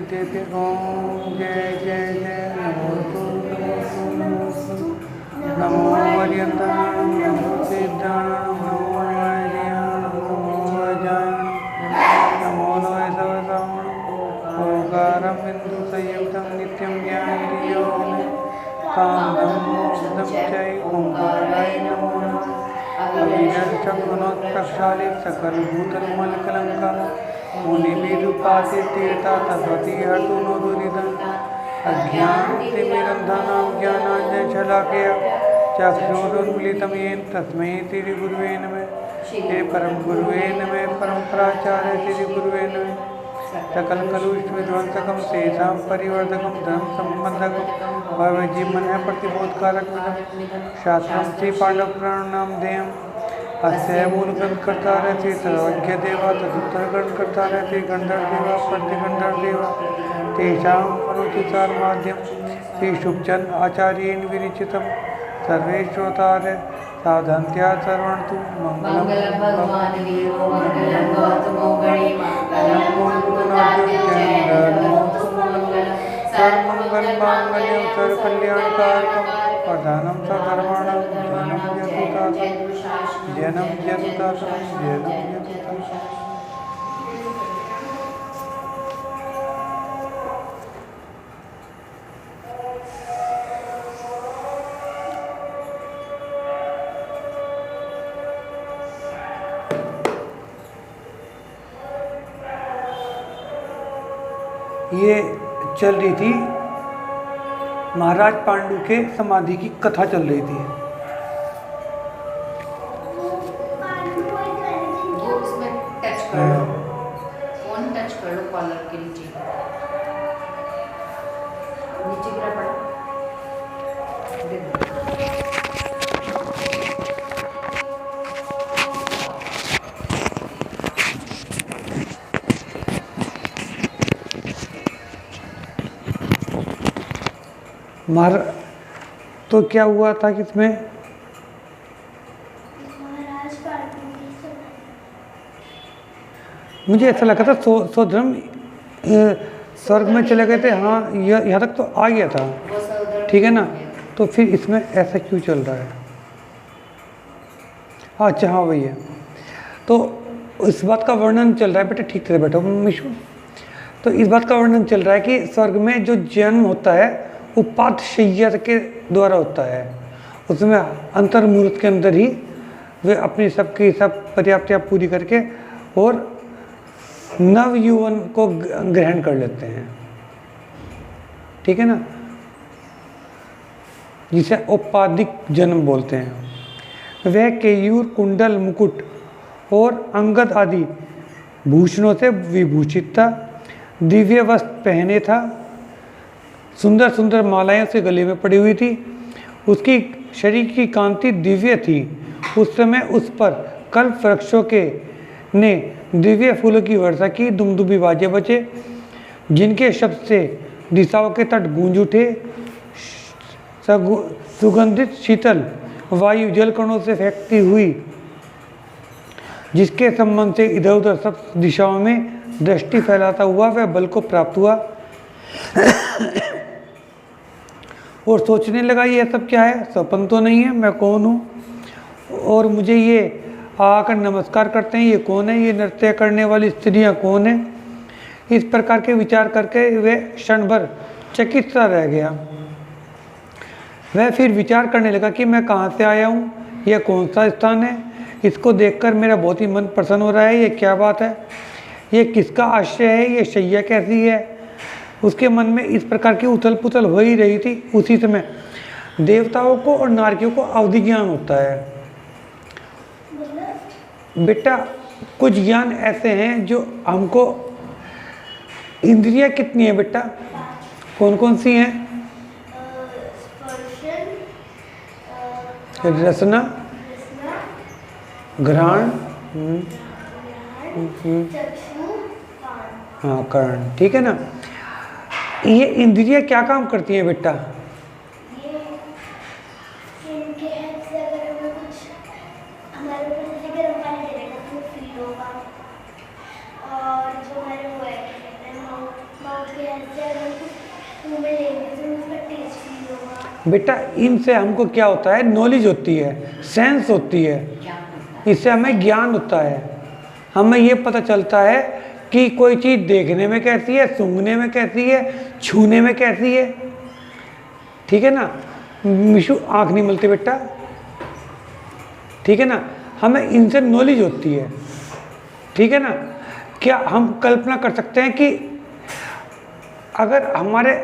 विद्यते। ओम जय जय जय नमोस्तु नमोस्तु नमोस्तु नमो पर्यन्तं नमो सिद्धां नमो आर्यां नमो अजां नमो लोयसवसां ओंकारं बिन्दु संयुक्तं नित्यं ज्ञानयोगिनं कामदं मोक्षदं चैव ओंकाराय नमो नमः। अविनर्चक्षुणोत्प्रक्षालित सकलभूतलमलकलङ्कः मुनिभिरुपासित तीर्था सरस्वती हर्तु नो दुरितं। अज्ञानतिमिरन्धनां ज्ञानाञ्जनशलाकया चक्षुरुन्मीलितं येन तस्मै श्रीगुरुवे नमः। हे परम गुरुवे नमः। परम्पराचार्य श्रीगुरुवे नमः। सकलकलुषविध्वंसकं शेषां परिवर्धकं धर्मसम्बन्धकं भवजीवनः प्रतिबोधकारकमिदं शास्त्रं श्रीपाण्डवपुराणां देयम्। अस्य मूलग्रंथकर्तारः श्री सर्वज्ञदेवा तदुत्तरग्रंथकर्तारः श्री गंधर्वदेवा प्रतिगंधर्वदेवा तेषां अनुचितारमाद्यं श्री शुकचंद आचार्येण विरचितं। सर्वे श्रोतारः साधन्त्या सर्वन्तु मंगलं भगवान् देवो मंगलं गौतमो गणे मंगलं सर्वमंगलमांगल्यं सर्वकल्याणकारकं प्रधानं सधर्माणां जनं यदुदातं। ये चल रही थी महाराज पांडु के समाधि की कथा चल रही थी। फोन टच कर लो कॉलर के नीचे गिरा पड़ा। तो क्या हुआ था कि इसमें मुझे ऐसा लगा था सोधर्म स्वर्ग में चले गए थे। हाँ यहाँ तक तो आ गया था, ठीक है ना। तो फिर इसमें ऐसा क्यों चल रहा है? अच्छा हाँ वही है। तो इस बात का वर्णन चल रहा है, बेटा ठीक से बैठो मिशु। तो इस बात का वर्णन चल रहा है कि स्वर्ग में जो जन्म होता है उपात शैया के द्वारा होता है। उसमें अंतर्मुहूर्त के अंदर ही वे अपनी सबकी सब पर्याप्तता पूरी करके और नव यौवन को ग्रहण कर लेते हैं, ठीक है ना, जिसे औपाधिक जन्म बोलते हैं। वह केयूर कुंडल मुकुट और अंगद आदि भूषणों से विभूषित था, दिव्य वस्त्र पहने था, सुंदर सुंदर मालाएं उसके गले में पड़ी हुई थी, उसकी शरीर की कांति दिव्य थी। उस समय उस पर कल्प वृक्षों के ने दिव्य फूलों की वर्षा की, दुमदुमी बाजे बचे, जिनके शब्द से दिशाओं के तट गूंज उठे। सुगंधित शीतल वायु जलकणों से फेंकती हुई, जिसके संबंध से इधर उधर सब दिशाओं में दृष्टि फैलाता हुआ वह बल को प्राप्त हुआ और सोचने लगा ये सब क्या है, सपन तो नहीं है, मैं कौन हूँ और मुझे ये आकर नमस्कार करते हैं, ये कौन है, ये नृत्य करने वाली स्त्रियाँ कौन है। इस प्रकार के विचार करके वह क्षण भर चकित सा रह गया। वह फिर विचार करने लगा कि मैं कहाँ से आया हूँ, यह कौन सा स्थान है, इसको देखकर मेरा बहुत ही मन प्रसन्न हो रहा है, ये क्या बात है, ये किसका आश्रय है, ये शैया कैसी है। उसके मन में इस प्रकार की उथल पुथल हो ही रही थी। उसी समय देवताओं को और नारकियों को अवधि ज्ञान होता है। बेटा कुछ ज्ञान ऐसे हैं जो हमको, इंद्रियां कितनी है बेटा, कौन कौन सी हैं? रसना, घ्राण, हाँ कर्ण, ठीक है ना। ये इंद्रियां क्या काम करती हैं बेटा? मुंह में लेंगे तो उसका टेस्ट फील होगा। बेटा इनसे हमको क्या होता है, नॉलेज होती है, सेंस होती है, क्या होता है? इससे हमें ज्ञान होता है। हमें ये पता चलता है कि कोई चीज़ देखने में कैसी है, सूंघने में कैसी है, छूने में कैसी है। ठीक है ना मिशु, आँख नहीं मिलती बेटा, ठीक है ना, हमें इनसे नॉलेज होती है। ठीक है ना, क्या हम कल्पना कर सकते हैं कि अगर हमारे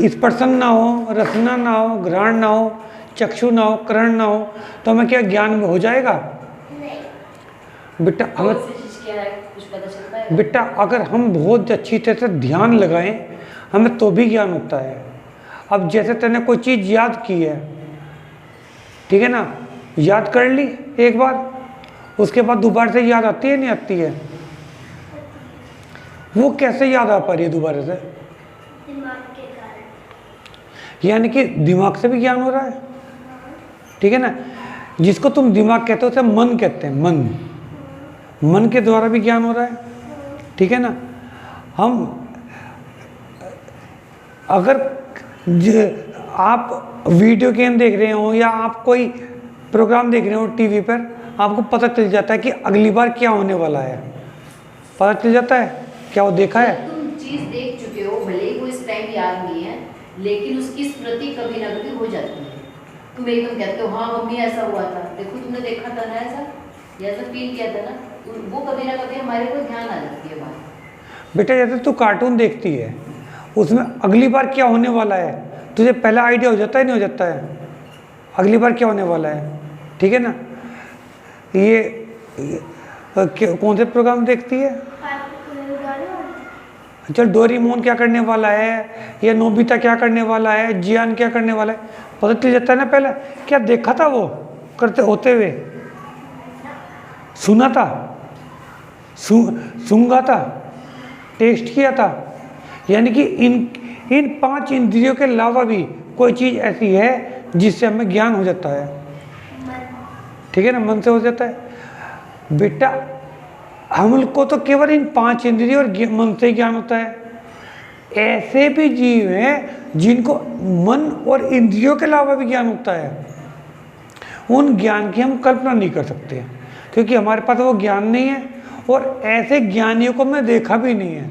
स्पर्शन ना हो, रसना ना हो, घ्राण ना हो, चक्षु ना हो, करण ना हो, तो हमें क्या ज्ञान में हो जाएगा? नहीं। बेटा हमें, कौन सी चीज क्या है कुछ पता चलता है? बेटा अगर हम बहुत अच्छी तरह से ध्यान लगाएं हमें तो भी ज्ञान होता है। अब जैसे तूने कोई चीज़ याद की है, ठीक है ना, याद कर ली एक बार, उसके बाद दोबारा से याद आती है नहीं आती है? वो कैसे याद आ पा रही है दोबारा से? दिमाग के कारण। यानी कि दिमाग से भी ज्ञान हो रहा है। ठीक है ना, जिसको तुम दिमाग कहते हो उसे मन कहते हैं, मन के द्वारा भी ज्ञान हो रहा है। ठीक है ना, हम अगर आप वीडियो गेम देख रहे हो या आप कोई प्रोग्राम देख रहे हो टीवी पर, आपको पता चल जाता है कि अगली बार क्या होने वाला है, पता चल जाता है, क्या वो देखा है? तुम चीज देख चुके हो, भले ही वो इस टाइम याद नहीं है, लेकिन उसकी स्मृति कभी ना कभी हो जाती है। तुम एकदम कहते हो हाँ मम्मी ऐसा हुआ था, देखो तुमने देखा था ना ऐसा, या ऐसा फील किया था ना, वो कभी ना कभी हमारे को ध्यान आ जाती है बात। बेटा जैसे तू कार्टून देखती है, उसमें अगली बार क्या होने वाला है तुझे पहला आइडिया हो जाता है नहीं हो जाता है? अगली बार क्या होने वाला है, ठीक है ना। ये कौन से प्रोग्राम देखती है? चल डोरेमोन क्या करने वाला है, या नोबिता क्या करने वाला है, जियान क्या करने वाला है, पता चल जाता है ना। पहले क्या देखा था वो करते होते हुए? सुना था, सूंघा था, टेस्ट किया था। यानी कि इन 5 इंद्रियों के अलावा भी कोई चीज़ ऐसी है जिससे हमें ज्ञान हो जाता है। ठीक है ना, मन से हो जाता है। बेटा हमको तो केवल इन 5 इंद्रियों और मन से ही ज्ञान होता है। ऐसे भी जीव हैं जिनको मन और इंद्रियों के अलावा भी ज्ञान होता है। उन ज्ञान की हम कल्पना नहीं कर सकते क्योंकि हमारे पास वो ज्ञान नहीं है, और ऐसे ज्ञानियों को हमने देखा भी नहीं है,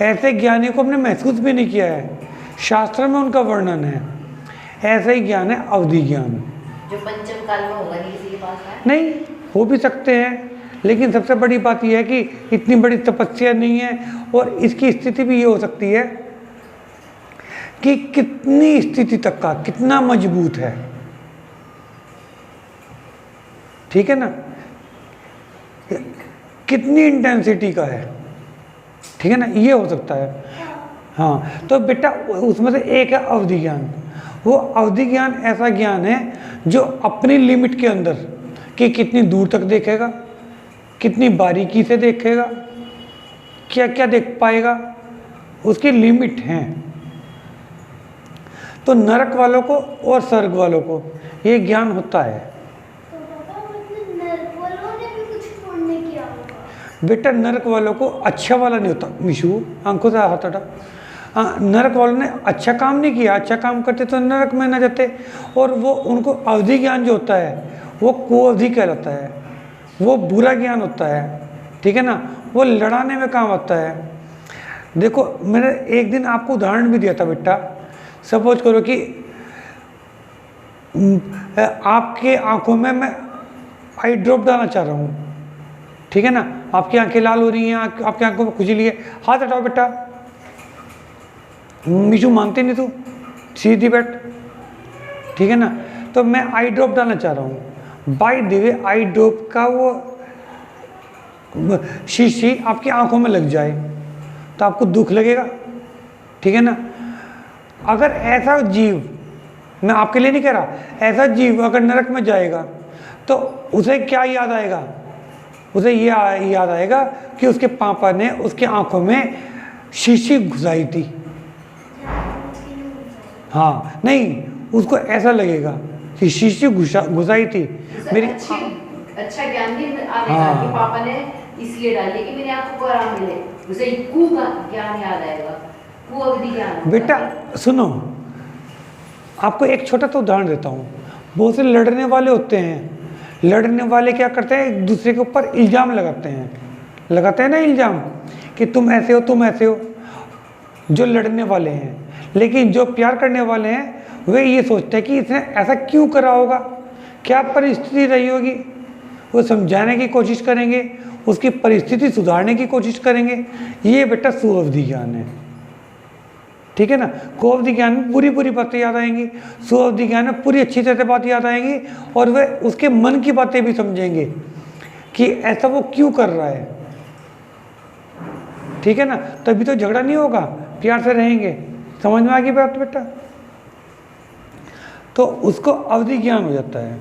ऐसे ज्ञानियों को हमने महसूस भी नहीं किया है। शास्त्र में उनका वर्णन है। ऐसा ही ज्ञान है अवधि ज्ञान, जो पंचम काल में होगा नहीं किसी के पास है। नहीं हो भी सकते हैं, लेकिन सबसे बड़ी बात यह है कि इतनी बड़ी तपस्या नहीं है, और इसकी स्थिति भी ये हो सकती है कि कितनी स्थिति तक का कितना मजबूत है। ठीक है ना, कितनी इंटेंसिटी का है, ठीक है ना, ये हो सकता है। हाँ तो बेटा उसमें से एक है अवधि ज्ञान। वो अवधि ज्ञान ऐसा ज्ञान है जो अपनी लिमिट के अंदर कि कितनी दूर तक देखेगा, कितनी बारीकी से देखेगा, क्या क्या देख पाएगा, उसकी लिमिट है। तो नरक वालों को और स्वर्ग वालों को ये ज्ञान होता है। तो पापा मतलब नर्क वालों ने भी कुछ पुण्य नहीं किया होगा। बेटा नरक वालों को अच्छा वाला नहीं होता, मिशु आंखों से हाथ हटा। नरक वालों ने अच्छा काम नहीं किया, अच्छा काम करते तो नरक में न जाते। और वो उनको अवधि ज्ञान जो होता है वो कुअवधि कहलाता है, वो बुरा ज्ञान होता है। ठीक है ना, वो लड़ाने में काम आता है। देखो मैंने एक दिन आपको उदाहरण भी दिया था बेटा। सपोज करो कि आपके आंखों में मैं आई ड्रॉप डालना चाह रहा हूँ, ठीक है ना, आपकी आंखें लाल हो रही हैं, आपकी आंखों में खुजली है, हाथ हटाओ बेटा। मिशु मानते नहीं तू, सीधी बैठ, ठीक है ना। तो मैं आई ड्रॉप डालना चाह रहा हूँ। By the way I drop का वो शीशी आपकी आंखों में लग जाए तो आपको दुख लगेगा, ठीक है ना। अगर ऐसा जीव, मैं आपके लिए नहीं कह रहा, ऐसा जीव अगर नरक में जाएगा तो उसे क्या याद आएगा? उसे ये याद आएगा कि उसके पापा ने उसके आंखों में शीशी घुसाई थी। हाँ नहीं, उसको ऐसा लगेगा कि शीशी घुसाई थी मेरी। अच्छा ज्ञान भी आएगा हाँ। कि पापा ने इसलिए डाली कि मेरी आंखों को आराम मिले, उसे कू का ज्ञान याद आएगा। वो अवधि ज्ञान बेटा सुनो, आपको एक छोटा तो उदाहरण देता हूँ। बहुत से लड़ने वाले होते हैं, लड़ने वाले क्या करते हैं, एक दूसरे के ऊपर इल्ज़ाम लगाते हैं ना इल्ज़ाम कि तुम ऐसे हो तुम ऐसे हो, जो लड़ने वाले हैं। लेकिन जो प्यार करने वाले हैं वे ये सोचते हैं कि इसने ऐसा क्यों करा होगा, क्या परिस्थिति रही होगी, वो समझाने की कोशिश करेंगे, उसकी परिस्थिति सुधारने की कोशिश करेंगे। ये बेटा सुअवधि ज्ञान है, ठीक है ना। कुअवधि ज्ञान में पूरी पूरी बातें याद आएंगी, सुअवधि ज्ञान में पूरी अच्छी तरह से बात याद आएंगी, और वे उसके मन की बातें भी समझेंगे कि ऐसा वो क्यों कर रहा है, ठीक है ना। तभी तो झगड़ा नहीं होगा, प्यार से रहेंगे। समझ में आ गई बात बेटा? तो उसको अवधि ज्ञान हो जाता है।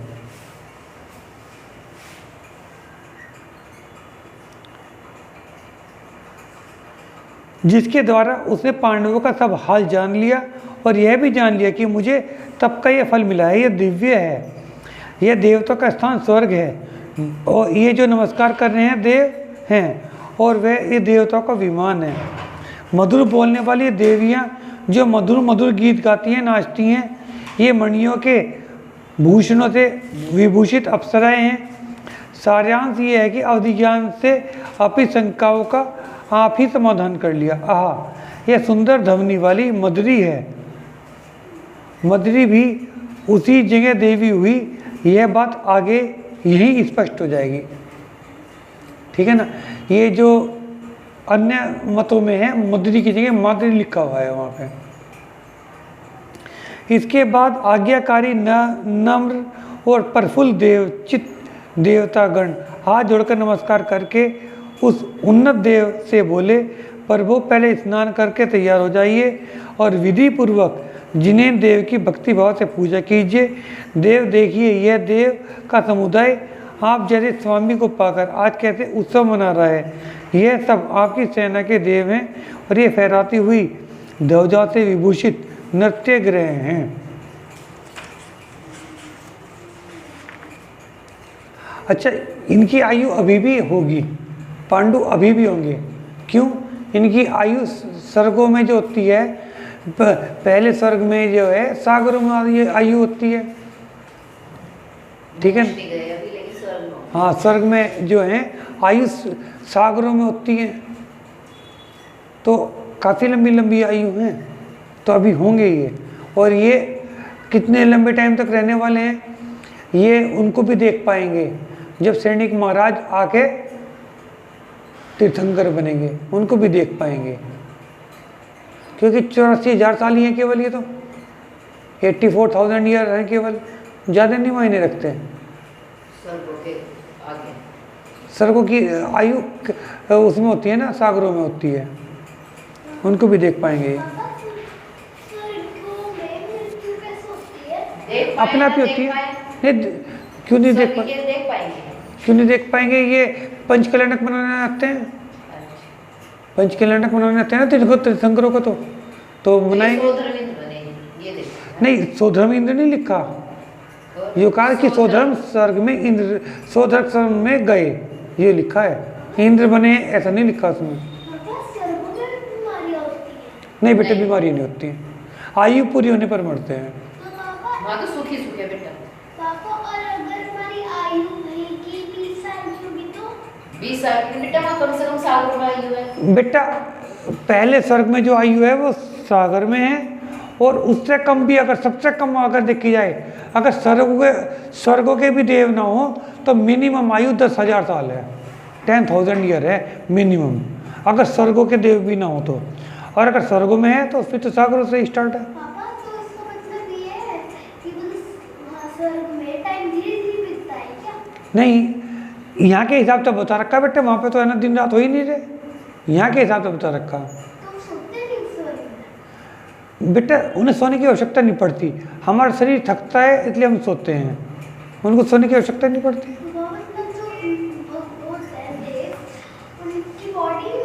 जिसके द्वारा उसने पांडवों का सब हाल जान लिया और यह भी जान लिया कि मुझे तब का यह फल मिला है, यह दिव्य है, यह देवता का स्थान स्वर्ग है, और ये जो नमस्कार कर रहे हैं देव हैं, और वह ये देवताओं का विमान है। मधुर बोलने वाली देवियाँ जो मधुर मधुर गीत गाती हैं, नाचती हैं, ये मणियों के भूषणों से विभूषित अप्सराएं हैं। सारांश ये है कि अवधि ज्ञान से अपनी शंकाओं का आप ही समाधान कर लिया। आह, यह सुंदर ध्वनि वाली मधुरी है, मधुरी भी उसी जगह देवी हुई। यह बात आगे यही स्पष्ट हो जाएगी, ठीक है ना। ये जो अन्य मतों में है मधुरी की जगह माधुरी लिखा हुआ है वहाँ पे। इसके बाद आज्ञाकारी नम्र और प्रफुल्ल देवचित देवतागण हाथ जोड़कर नमस्कार करके उस उन्नत देव से बोले, प्रभु पहले स्नान करके तैयार हो जाइए और विधि पूर्वक जिन्हें देव की भक्ति भाव से पूजा कीजिए। देव देखिए, यह देव का समुदाय आप जैसे स्वामी को पाकर आज कैसे उत्सव मना रहा है। यह सब आपकी सेना के देव हैं और ये फहराती हुई ध्वजा से विभूषित नृत्य ग्रह हैं। अच्छा, इनकी आयु अभी भी होगी, पांडु अभी भी होंगे। क्यों? इनकी आयु स्वर्गों में जो होती है, पहले स्वर्ग में जो है सागरों में ये आयु होती है, ठीक है। हाँ, स्वर्ग में जो है आयु सागरों में होती है, तो काफ़ी लंबी लंबी आयु हैं, तो अभी होंगे ये। और ये कितने लंबे टाइम तक रहने वाले हैं, ये उनको भी देख पाएंगे जब सैनिक महाराज आके तीर्थंकर बनेंगे, उनको भी देख पाएंगे, क्योंकि 84,000 साल ही हैं केवल, ये तो 84,000 ईयर हैं केवल, ज़्यादा नहीं मायने रखते हैं। स्वर्गों की आयु उसमें होती है ना, सागरों में होती है, उनको भी देख पाएंगे। अपना भी होती है, नहीं क्यों नहीं देख पाएंगे, क्यों नहीं देख पाएंगे? ये पंचकल्याणक बनाने आते हैं, पंचकल्याणक बनाने आते हैं ना तीर्थंकरों को, तो बनाएंगे। नहीं, सोधर्म इंद्र नहीं लिखा, ये कहा कि सोधर्म स्वर्ग में इंद्र, सोधर्म स्वर्ग में गए, ये लिखा है। इंद्र बने ऐसा नहीं लिखा उसमें। नहीं बेटे, बीमारी नहीं होती है, आयु पूरी होने पर मरते हैं। तो सुखी सुखी बेटा। पापा, और अगर हमारी आयु नहीं की 20 साल की होगी तो 20 साल की बेटा, वहाँ कम से कम सागर में आयु है बेटा। पहले स्वर्ग में जो आयु है वो सागर में है, और उससे कम भी अगर सबसे कम अगर देखी जाए, अगर स्वर्गों के भी देव ना हो तो मिनिमम आयु 10,000 साल है, 10,000 ईयर है मिनिमम, अगर स्वर्गों के देव भी ना हो तो। और अगर स्वर्गों में है तो फिर तो सागरों से स्टार्ट है। पापा, तो इसका मतलब ये है कि स्वर्ग में टाइम धीरे-धीरे बीतता है क्या? नहीं, यहाँ के हिसाब से बता रखा बेटे, वहाँ पे तो है ना दिन रात हो ही नहीं रहे, यहाँ के हिसाब से बता रखा। तो सोते नहीं स्वर्ग में? बेटा उन्हें सोने की आवश्यकता नहीं पड़ती, हमारा शरीर थकता है इसलिए हम सोते हैं, उनको सोने की आवश्यकता नहीं पड़ती। तो बाबा, मतलब जो होता है देव, उनकी बॉडी नहीं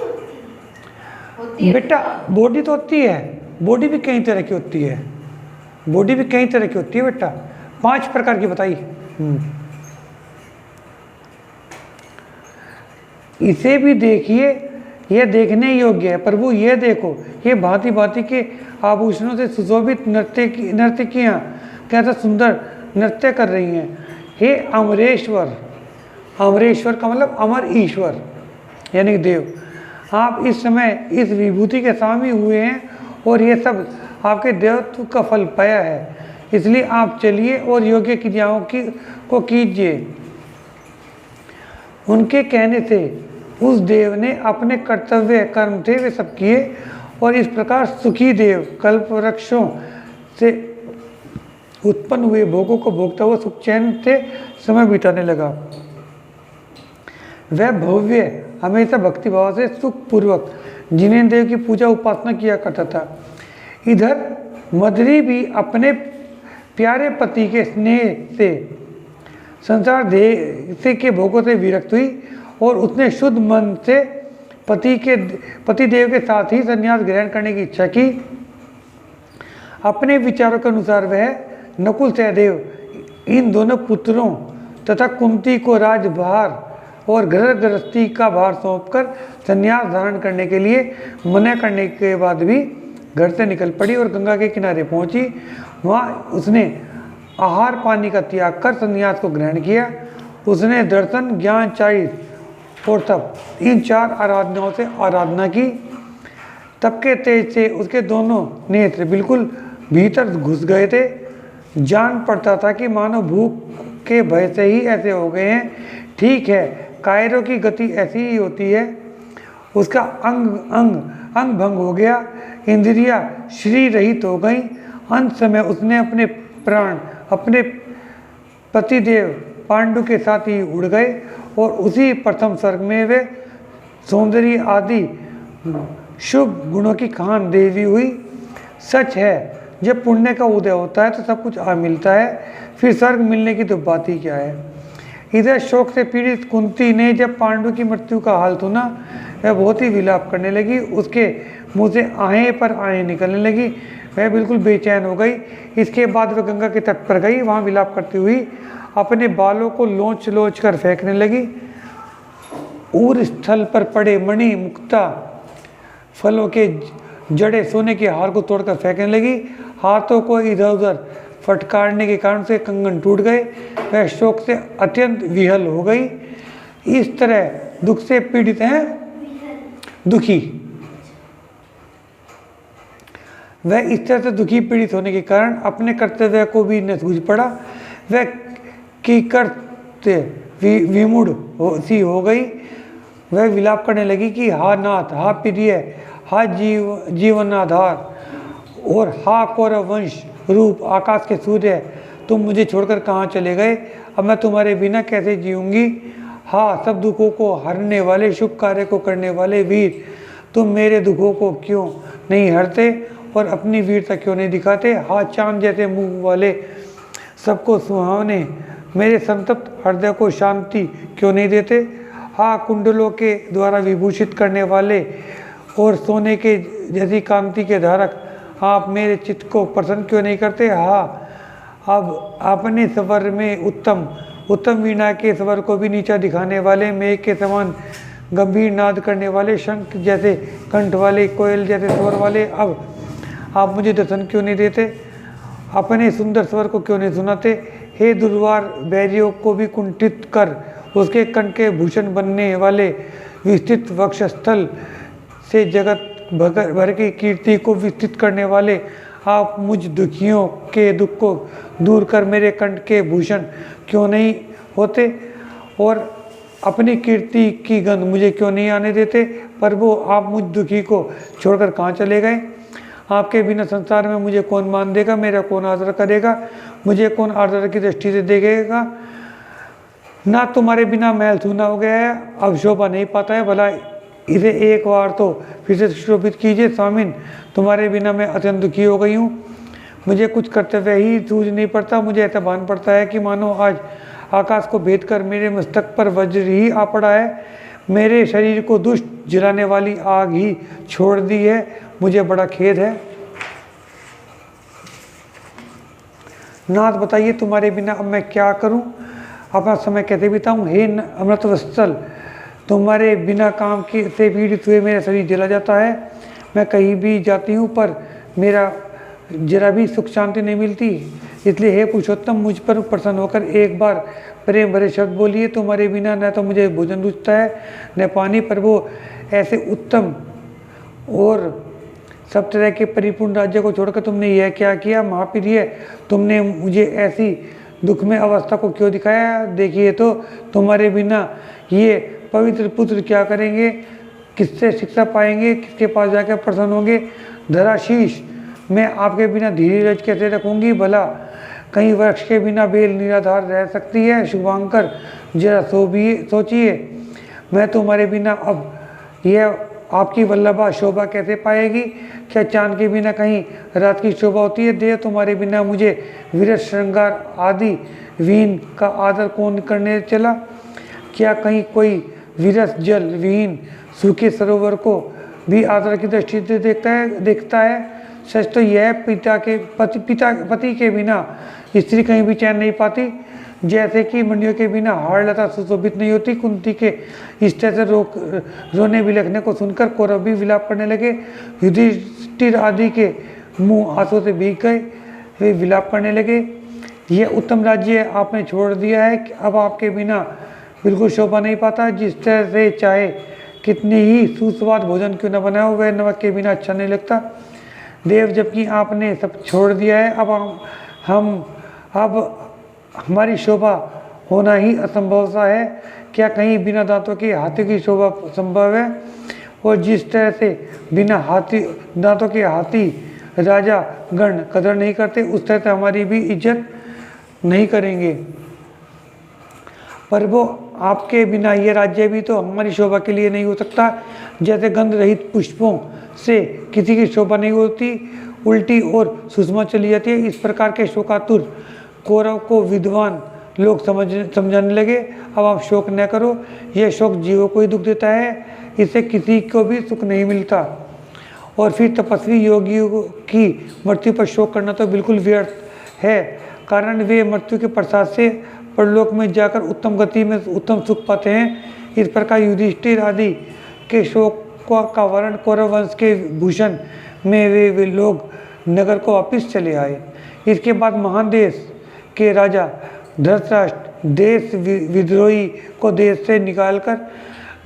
होती है? बेटा बॉडी तो होती है, बॉडी भी कई तरह की होती है, बॉडी भी कई तरह की होती है बेटा, 5 प्रकार की बताई। इसे भी देखिए यह देखने योग्य है। प्रभु ये देखो, ये भांति भांति के आभूषणों से सुशोभित नर्तकियाँ कैसा सुंदर नृत्य कर रही हैं। हे अमरेश्वर, अमरेश्वर का मतलब अमर ईश्वर यानी देव, आप इस समय इस विभूति के स्वामी हुए हैं और ये सब आपके देवत्व का फल पाया है, इसलिए आप चलिए और योग्य क्रियाओं को कीजिए। उनके कहने से उस देव ने अपने कर्तव्य कर्म थे वे सब किए और इस प्रकार सुखी देव कल्प वृक्षों से उत्पन्न हुए भोगों को भोगता हुआ सुख चैन से समय बिताने लगा। वह भव्य हमेशा भक्तिभाव से सुखपूर्वक जिन्हें देव की पूजा उपासना किया करता था। इधर मदरी भी अपने प्यारे पति के स्नेह से संसार देह के भोगों से विरक्त हुई और उसने शुद्ध मन से पति देव के साथ ही संन्यास ग्रहण करने की इच्छा की। अपने विचारों के अनुसार वह नकुल सहदेव इन दोनों पुत्रों तथा कुंती को राजभार और घर गृहस्थी का भार सौंपकर संन्यास धारण करने के लिए मना करने के बाद भी घर से निकल पड़ी और गंगा के किनारे पहुंची। वहाँ उसने आहार पानी का त्याग कर संन्यास को ग्रहण किया। उसने दर्शन, ज्ञान, चारित्र और तप इन 4 आराधनाओं से आराधना की। तप के तेज से उसके दोनों नेत्र बिल्कुल भीतर घुस गए थे। जान पड़ता था कि मानो भूख के भय से ही ऐसे हो गए हैं। ठीक है, कायरों की गति ऐसी ही होती है। उसका अंग भंग हो गया, इंद्रियां श्री रहित हो गई। अंत समय उसने अपने प्राण अपने पतिदेव पांडु के साथ ही उड़ गए और उसी प्रथम स्वर्ग में वे सौंदर्य आदि शुभ गुणों की खान देवी हुई। सच है, जब पुण्य का उदय होता है तो सब कुछ आ मिलता है, फिर स्वर्ग मिलने की तो बात ही क्या है। इधर शोक से पीड़ित कुंती ने जब पांडु की मृत्यु का हाल सुना, वह बहुत ही विलाप करने लगी। उसके मुंह से आहें पर आहें निकलने लगी। वह बिल्कुल बेचैन हो गई। इसके बाद वह गंगा के तट पर गई। वहाँ विलाप करती हुई अपने बालों को लोच लोच कर फेंकने लगी। उर स्थल पर पड़े मणि मुक्ता फलों के जड़े सोने के हार को तोड़कर फेंकने लगी। हाथों को इधर उधर फटकारने के कारण से कंगन टूट गए। वह शोक से अत्यंत विहल हो गई। इस तरह दुख से पीड़ित हैं दुखी। वह इस तरह से दुखी पीड़ित होने के कारण अपने कर्तव्य को भी न सूझ पड़ा। वह कीकरते विमूढ़ सी हो गई। वह विलाप करने लगी कि हा नाथ, हा प्रिय, हा जीवन आधार और हा कौरव वंश रूप आकाश के सूर्य, तुम मुझे छोड़कर कहाँ चले गए? अब मैं तुम्हारे बिना कैसे जीऊंगी? हाँ, सब दुखों को हरने वाले, शुभ कार्य को करने वाले वीर, तुम मेरे दुखों को क्यों नहीं हरते और अपनी वीरता क्यों नहीं दिखाते? हाँ, चांद जैसे मुंह वाले, सबको सुहावने, मेरे संतप्त हृदय को शांति क्यों नहीं देते? हाँ, कुंडलों के द्वारा विभूषित करने वाले और सोने के जैसी कांति के धारक, आप मेरे चित्त को प्रसन्न क्यों नहीं करते? हाँ, अब अपने स्वर में उत्तम वीणा के स्वर को भी नीचा दिखाने वाले, मेघ के समान गंभीर नाद करने वाले, शंख जैसे कंठ वाले, कोयल जैसे स्वर वाले, अब आप मुझे दर्शन क्यों नहीं देते? अपने सुंदर स्वर को क्यों नहीं सुनाते? हे दुर्वार बैरियों को भी कुंठित कर उसके कंठ के भूषण बनने वाले, विस्तृत वक्षस्थल से जगत भर की कीर्ति को विस्तृत करने वाले, आप मुझ दुखियों के दुख को दूर कर मेरे कंठ के भूषण क्यों नहीं होते और अपनी कीर्ति की गंध मुझे क्यों नहीं आने देते? प्रभु, आप मुझ दुखी को छोड़कर कहाँ चले गए? आपके बिना संसार में मुझे कौन मान देगा? मेरा कौन आदर करेगा? मुझे कौन आदर की दृष्टि से देखेगा? ना तुम्हारे बिना महल सूना हो गया है, अब शोभा नहीं पाता है, भला इसे एक बार तो फिर से शोभित कीजिए। स्वामिन, तुम्हारे बिना मैं अत्यंत दुखी हो गई हूँ। मुझे कुछ कर्तव्य ही सूझ नहीं पड़ता। मुझे ऐसा भान पड़ता है कि मानो आज आकाश को भेद कर मेरे मस्तक पर वज्र ही आ पड़ा है। मेरे शरीर को दुष्ट जलाने वाली आग ही छोड़ दी है। मुझे बड़ा खेद है। नाथ, बताइए तुम्हारे बिना अब मैं क्या करूं? अपना समय कैसे बिताऊं? हे अमृत वत्सल, तुम्हारे बिना काम के से पीड़ित हुए मेरा शरीर जला जाता है। मैं कहीं भी जाती हूँ पर मेरा जरा भी सुख शांति नहीं मिलती। इसलिए हे पुरुषोत्तम, मुझ पर प्रसन्न होकर एक बार प्रेम भरे शब्द बोलिए। तुम्हारे बिना न तो मुझे भोजन रुचता है न पानी, पर वो ऐसे उत्तम और सब तरह के परिपूर्ण राज्य को छोड़कर तुमने यह क्या किया? महाप्रिय, तुमने मुझे ऐसी दुख में अवस्था को क्यों दिखाया? देखिए तो तुम्हारे बिना ये पवित्र पुत्र क्या करेंगे? किससे शिक्षा पाएंगे? किसके पास जाकर प्रसन्न होंगे? धराशीष, मैं आपके बिना धीरज कैसे रखूंगी? भला कहीं वृक्ष के बिना बेल निराधार रह सकती है? शुभांकर, जरा सोचिए, मैं तुम्हारे बिना अब यह आपकी वल्लभा शोभा कैसे पाएगी? क्या चांद के बिना कहीं रात की शोभा होती है? देह, तुम्हारे बिना मुझे विरस श्रृंगार आदि वीन का आदर कौन करने चला? क्या कहीं कोई विरस जल विहीन सूखे सरोवर को भी आदर की दृष्टि से देखता है? सच तो यह पति के बिना स्त्री कहीं भी चैन नहीं पाती, जैसे कि मंडियों के बिना हार लता सुशोभित नहीं होती। कुंती के इस तरह से रोने बिलखने को सुनकर कौरव भी विलाप करने लगे। युधिष्ठिर आदि के मुंह आंसू से भीग गए, वे विलाप करने लगे। यह उत्तम राज्य आपने छोड़ दिया है, अब आपके बिना बिल्कुल शोभा नहीं पाता। जिस तरह से चाहे कितनी ही सुस्वाद भोजन क्यों न बनाओ, वह नमक के बिना अच्छा नहीं लगता। देव, जबकि आपने सब छोड़ दिया है, अब हमारी शोभा होना ही असंभव सा है। क्या कहीं बिना दांतों के हाथी की शोभा संभव है? और जिस तरह से बिना दांतों के हाथी राजा गण कदर नहीं करते, उस तरह से हमारी भी इज्जत नहीं करेंगे। पर वो आपके बिना ये राज्य भी तो हमारी शोभा के लिए नहीं हो सकता। जैसे गंध रहित पुष्पों से किसी की शोभा नहीं होती, उल्टी और सुषमा चली जाती है, इस प्रकार के शोकातुर कौरव को विद्वान लोग समझाने लगे। अब आप शोक न करो, यह शोक जीवों को ही दुख देता है, इससे किसी को भी सुख नहीं मिलता। और फिर तपस्वी योगियों की मृत्यु पर शोक करना तो बिल्कुल व्यर्थ है, कारण वे मृत्यु के प्रसाद से परलोक में जाकर उत्तम गति में उत्तम सुख पाते हैं। इस प्रकार युधिष्ठिर आदि के शोक का वर्ण कौरव वंश के भूषण में वे लोग नगर को वापिस चले आए। इसके बाद महान देश के राजा धृतराष्ट्र देश विद्रोही को देश से निकालकर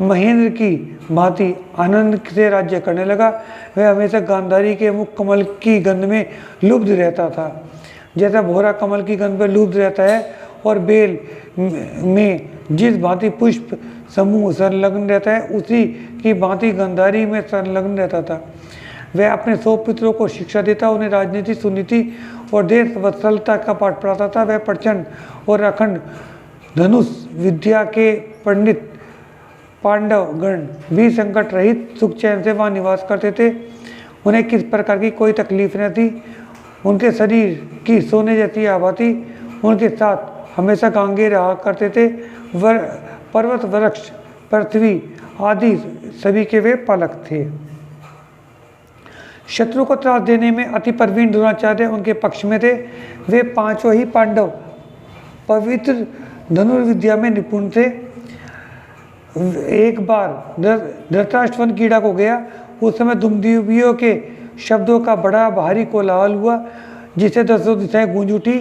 महेंद्र की भांति आनंद से राज्य करने लगा। वह हमेशा गांधारी के मुख कमल की गंध में लुब्ध रहता था, जैसा भोरा कमल की गंध पर लुब्ध रहता है, और बेल में जिस भांति पुष्प समूह संलग्न रहता है, उसी की भांति गांधारी में संलग्न रहता था। वह अपने 100 पुत्रों को शिक्षा देता, उन्हें राजनीति, सुनीति और देश वत्सलता का पाठ पढ़ाता था। वह प्रचंड और अखंड धनुष विद्या के पंडित पांडव गण भी संकट रहित सुख चैन से वहाँ निवास करते थे। उन्हें किस प्रकार की कोई तकलीफ न थी। उनके शरीर की सोने जैसी आभा थी। उनके साथ हमेशा गांगे रहा करते थे। पर्वत, वृक्ष, पृथ्वी आदि सभी के वे पालक थे। शत्रु को त्रास देने में अति प्रवीण द्रोणाचार्य उनके पक्ष में थे। वे पांचों ही पांडव पवित्र धनुर्विद्या में निपुण थे। एक बार धृतराष्ट्र वन कीड़ा को गया, उस समय दुमदुभियों के शब्दों का बड़ा भारी कोलाहल हुआ, जिसे दसों दिशाएं गूंज उठी।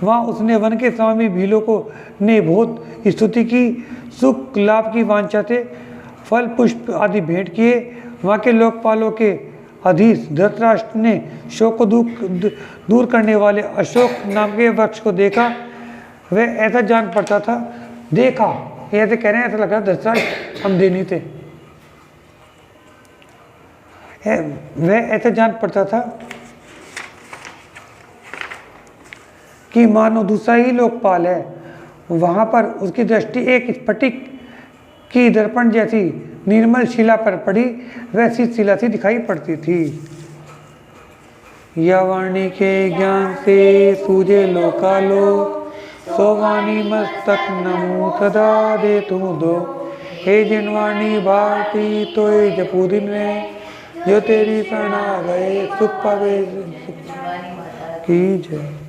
वहाँ उसने वन के स्वामी भीलों को ने बहुत स्तुति की, सुख लाभ की वांछा से फल पुष्प आदि भेंट किए। वहाँ के लोकपालों के अधीश धृतराष्ट्र ने शोक को दूर करने वाले अशोक नाम के वृक्ष को देखा। वह ऐसा जान पड़ता था, देखा ऐसे कह रहे हैं, ऐसा लग रहा धृतराष्ट्र हम देनी थे। वह ऐसा जान पड़ता था कि मानो दूसरा ही लोकपाल है। वहाँ पर उसकी दृष्टि एक स्फटिक की दर्पण जैसी निर्मल शिला पर पड़ी, वैसी शिला सी दिखाई पड़ती थी। या वाणी के ज्ञान से सूझे लोकालोक, सो वाणी मस्तक नमो तदा दे तुम दो। हे जिनवाणी भारती तोय जपू दिन में, जो तेरी शरण आ गए सुख पावे की जय।